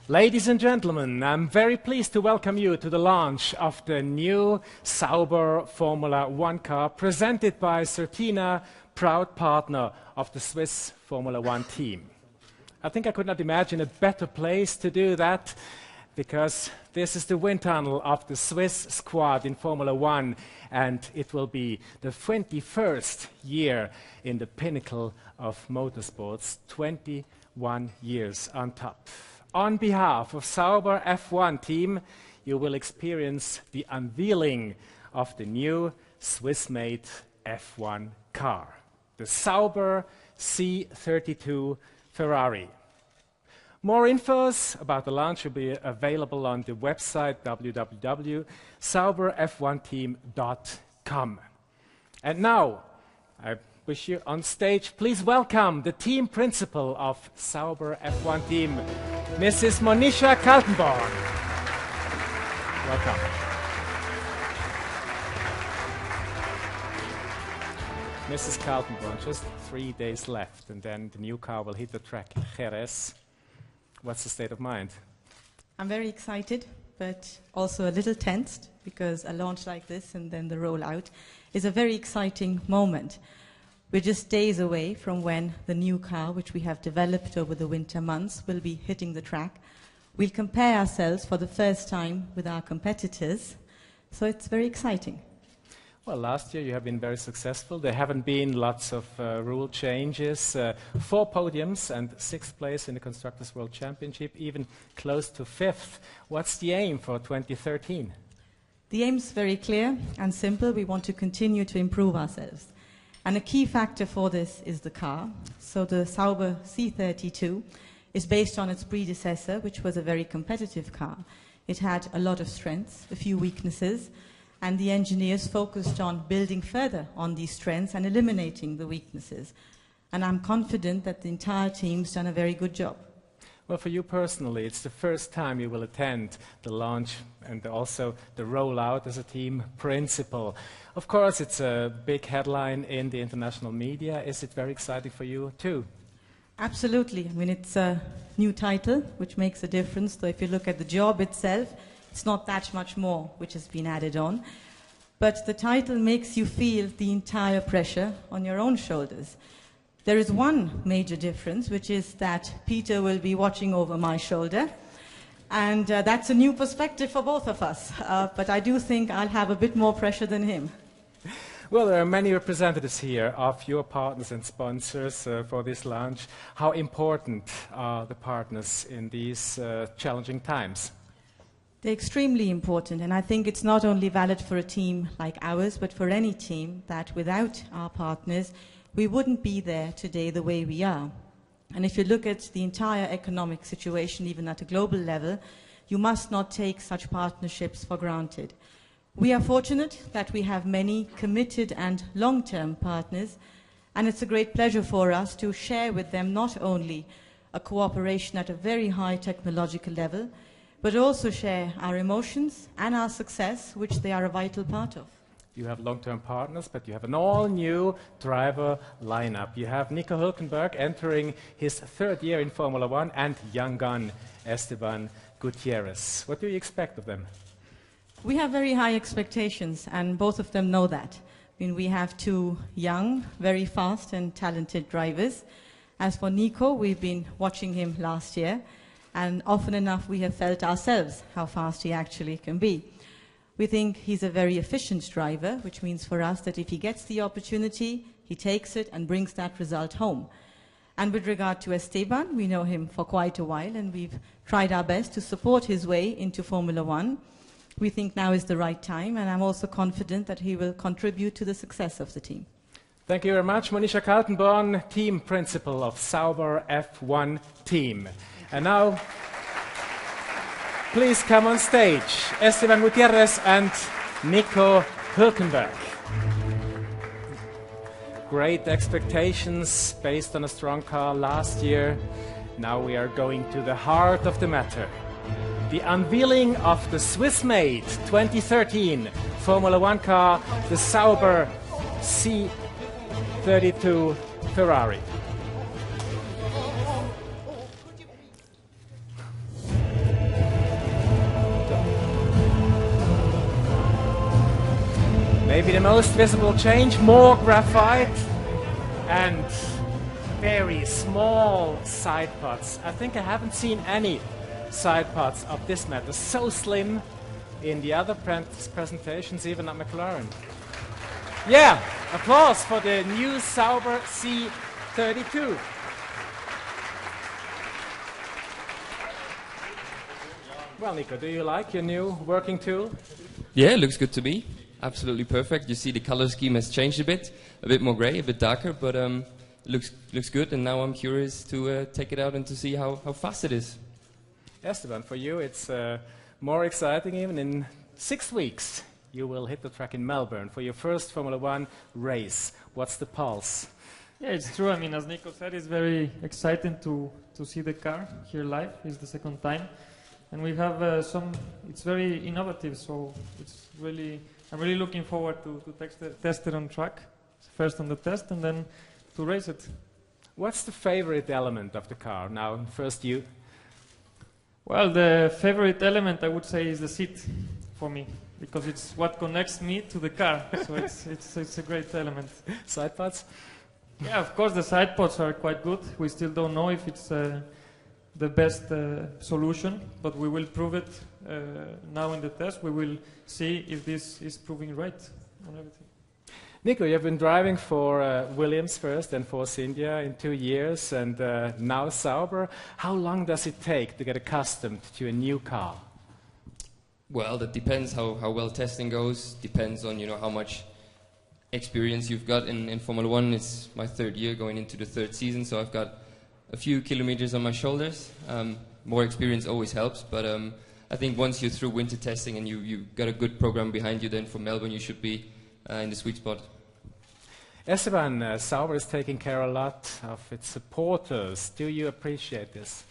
Ladies and gentlemen, I'm very pleased to welcome you to the launch of the new Sauber Formula One car presented by Certina, proud partner of the Swiss Formula One team. I think I could not imagine a better place to do that, because this is the wind tunnel of the Swiss squad in Formula One, and it will be the 21st year in the pinnacle of motorsports, 21 years on top. On behalf of Sauber F1 team, you will experience the unveiling of the new Swiss-made F1 car, the Sauber C32 Ferrari. More infos about the launch will be available on the website www.sauberf1team.com. And now, I wish you on stage, please welcome the team principal of Sauber F1 team, Mrs. Monisha Kaltenborn. Welcome. Mrs. Kaltenborn, just 3 days left, and then the new car will hit the track in Jerez. What's the state of mind? I'm very excited, but also a little tensed, because a launch like this and then the rollout is a very exciting moment. We're just days away from when the new car, which we have developed over the winter months, will be hitting the track. We'll compare ourselves for the first time with our competitors, so it's very exciting. Well, last year you have been very successful. There haven't been lots of rule changes. 4 podiums and 6th place in the Constructors' World Championship, even close to 5th. What's the aim for 2013? The aim's very clear and simple. We want to continue to improve ourselves. And a key factor for this is the car. So the Sauber C32 is based on its predecessor, which was a very competitive car. It had a lot of strengths, a few weaknesses, and the engineers focused on building further on these strengths and eliminating the weaknesses. And I'm confident that the entire team's done a very good job. Well, for you personally, it's the first time you will attend the launch and also the rollout as a team principal. Of course, it's a big headline in the international media. Is it very exciting for you too? Absolutely. I mean, it's a new title, which makes a difference. So if you look at the job itself, it's not that much more which has been added on. But the title makes you feel the entire pressure on your own shoulders. There is one major difference, which is that Peter will be watching over my shoulder. And that's a new perspective for both of us. But I do think I'll have a bit more pressure than him. Well, there are many representatives here of your partners and sponsors for this launch. How important are the partners in these challenging times? They're extremely important, and I think it's not only valid for a team like ours, but for any team, that without our partners, we wouldn't be there today the way we are. And if you look at the entire economic situation, even at a global level, you must not take such partnerships for granted. We are fortunate that we have many committed and long-term partners, and it's a great pleasure for us to share with them not only a cooperation at a very high technological level, but also share our emotions and our success, which they are a vital part of. You have long-term partners, but you have an all-new driver lineup. You have Nico Hülkenberg entering his 3rd year in Formula One, and young gun Esteban Gutierrez. What do you expect of them? We have very high expectations, and both of them know that. I mean, we have 2 young, very fast and talented drivers. As for Nico, we've been watching him last year, and often enough we have felt ourselves how fast he actually can be. We think he's a very efficient driver, which means for us that if he gets the opportunity, he takes it and brings that result home. And with regard to Esteban, we know him for quite a while, and we've tried our best to support his way into Formula One. We think now is the right time, and I'm also confident that he will contribute to the success of the team. Thank you very much, Monisha Kaltenborn, team principal of Sauber F1 team. And now, please come on stage, Esteban Gutierrez and Nico Hülkenberg. Great expectations based on a strong car last year. Now we are going to the heart of the matter. The unveiling of the Swiss-made 2013 Formula One car, the Sauber C32 Ferrari. Maybe the most visible change, more graphite and very small side pods. I think I haven't seen any side pods of this matter so slim in the other presentations, even at McLaren. Yeah, applause for the new Sauber C32. Well, Nico, do you like your new working tool? Yeah, it looks good to me. Absolutely perfect. You see the color scheme has changed a bit more gray, a bit darker, but looks good. And now I'm curious to take it out and to see how fast it is. Esteban, for you it's more exciting even. In 6 weeks you will hit the track in Melbourne for your first Formula One race. What's the pulse? Yeah, it's true. I mean, as Nico said, it's very exciting to see the car here live. It's the second time. And we have it's very innovative, so I'm really looking forward to test it on track, first on the test and then to race it. What's the favorite element of the car? Now, first you. Well, the favorite element I would say is the seat for me, because it's what connects me to the car, so it's a great element. Side pods? Yeah, of course the side pods are quite good. We still don't know if it's the best solution, but we will prove it now in the test. We will see if this is proving right on everything. Nico, you've been driving for Williams first and Force India in 2 years, and now Sauber. How long does it take to get accustomed to a new car? Well, that depends how well testing goes. Depends on how much experience you've got in Formula One. It's my 3rd year going into the 3rd season, so I've got a few kilometers on my shoulders. More experience always helps, but I think once you're through winter testing and you got a good program behind you, then for Melbourne you should be in the sweet spot. Esteban, Sauber is taking care a lot of its supporters. Do you appreciate this?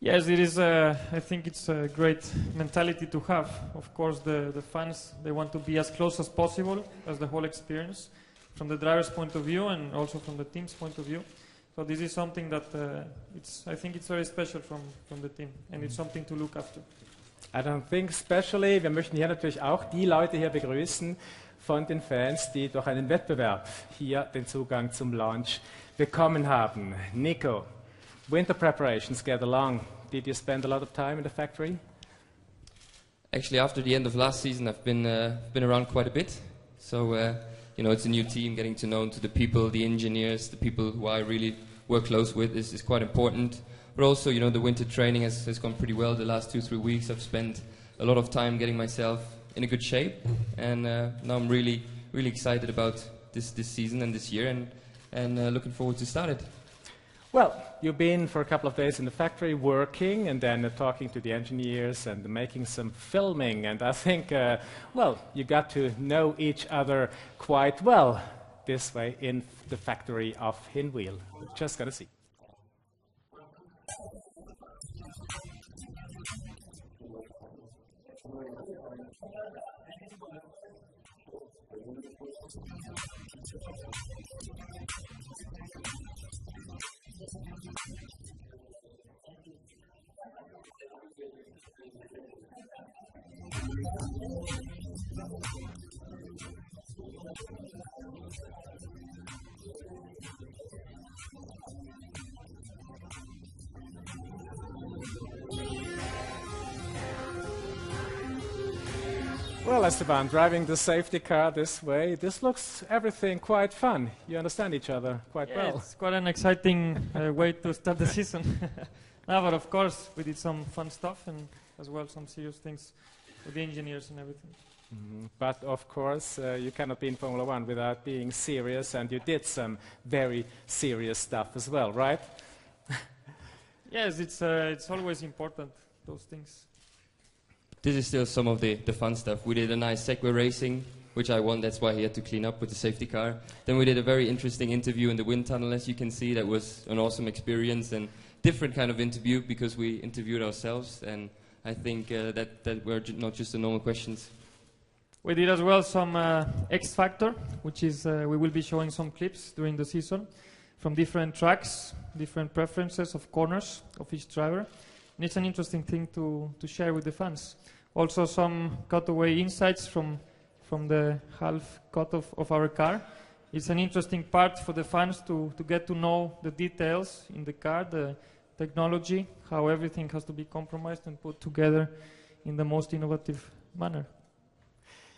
Yes, it is. I think it's a great mentality to have. Of course, the fans, they want to be as close as possible as the whole experience, from the driver's point of view and also from the team's point of view. So this is something that I think it's very special from the team, and it's something to look after. I don't think especially. Wir möchten hier natürlich auch die Leute hier begrüßen von den Fans, die durch einen Wettbewerb hier den Zugang zum Launch bekommen haben. Nico, winter preparations get along. Did you spend a lot of time in the factory? Actually, after the end of last season, I've been around quite a bit. So it's a new team. Getting to know the people, the engineers, the people who I really work close with is quite important. But also, the winter training has gone pretty well. The last 2-3 weeks, I've spent a lot of time getting myself in a good shape, and now I'm really excited about this season and this year, and looking forward to start it. Well, you've been for a couple of days in the factory working and then talking to the engineers and making some filming, and I think, you got to know each other quite well this way in the factory of Hinwil. We're just gonna see. Well, Esteban, driving the safety car this way, this looks everything quite fun. You understand each other quite well. It's quite an exciting way to start the season. No, but of course, we did some fun stuff and as well some serious things with the engineers and everything. But of course, you cannot be in Formula One without being serious, and you did some very serious stuff as well, right? Yes, it's always important, those things. This is still some of the fun stuff. We did a nice Segway racing, which I won. That's why he had to clean up with the safety car. Then we did a very interesting interview in the wind tunnel, as you can see. That was an awesome experience and different kind of interview because we interviewed ourselves. And I think that were not just the normal questions. We did as well some X Factor, which is we will be showing some clips during the season from different tracks, different preferences of corners of each driver. And it's an interesting thing to share with the fans. Also some cutaway insights from from the half cut of our car. It's an interesting part for the fans to get to know the details in the car, the technology, how everything has to be compromised and put together in the most innovative manner.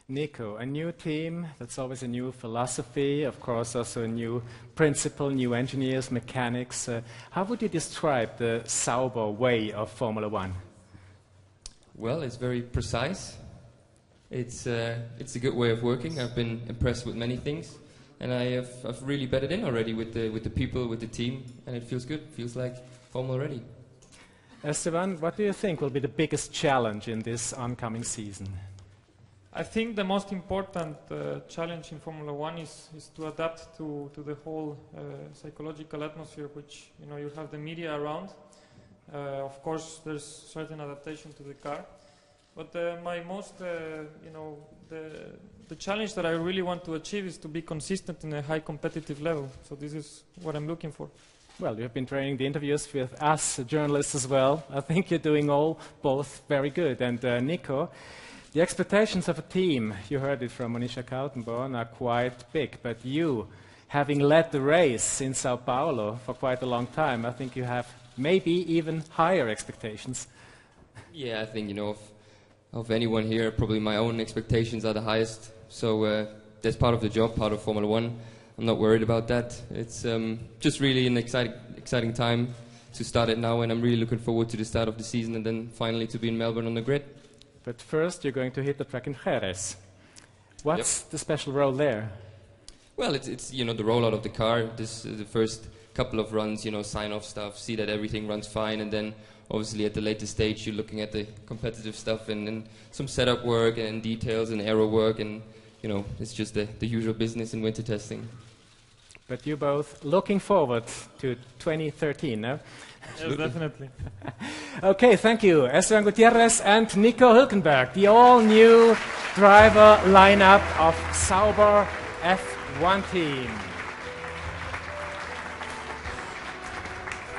Nico, a new team, that's always a new philosophy, of course also a new principle, new engineers, mechanics. How would you describe the Sauber way of Formula One? Well, it's very precise. It's a good way of working. I've been impressed with many things, and I've really bedded in already with the people, with the team, and it feels good. Feels like home already. Esteban, what do you think will be the biggest challenge in this oncoming season? I think the most important challenge in Formula One is to adapt to the whole psychological atmosphere, which you have the media around. Of course, there's certain adaptation to the car, but my most the challenge that I really want to achieve is to be consistent in a high competitive level. So this is what I'm looking for. Well, you've been training the interviews with us journalists as well. I think you're doing both very good. And Nico, the expectations of a team, you heard it from Monisha Kaltenborn, are quite big. But you, having led the race in Sao Paulo for quite a long time, I think you have maybe even higher expectations. Yeah, I think, of anyone here, probably my own expectations are the highest. So that's part of the job, part of Formula One. I'm not worried about that. It's just really an exciting time to start it now, and I'm really looking forward to the start of the season and then finally to be in Melbourne on the grid. But first, you're going to hit the track in Jerez. What's the special role there? Well, it's the rollout of the car. This the first couple of runs, sign off stuff, see that everything runs fine, and then obviously at the later stage you're looking at the competitive stuff and some setup work and details and aero work, and it's just the usual business in winter testing. But you both looking forward to 2013, no? Yes, definitely. Okay, thank you. Esteban Gutierrez and Nico Hülkenberg, the all-new driver lineup of Sauber F1 team.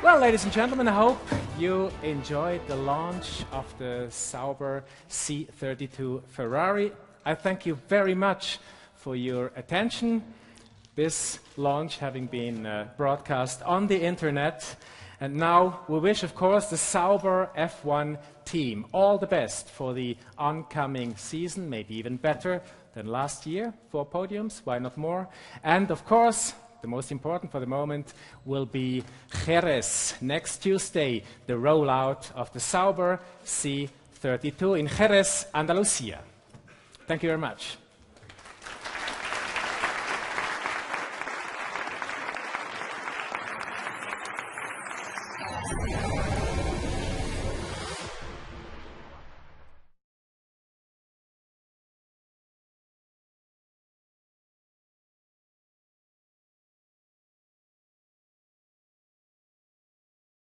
Well, ladies and gentlemen, I hope you enjoyed the launch of the Sauber C32 Ferrari. I thank you very much for your attention. This launch having been broadcast on the internet. And now we wish, of course, the Sauber F1 team all the best for the oncoming season, maybe even better than last year. 4 podiums, why not more? And, of course, the most important for the moment will be Jerez. Next Tuesday, the rollout of the Sauber C32 in Jerez, Andalusia. Thank you very much.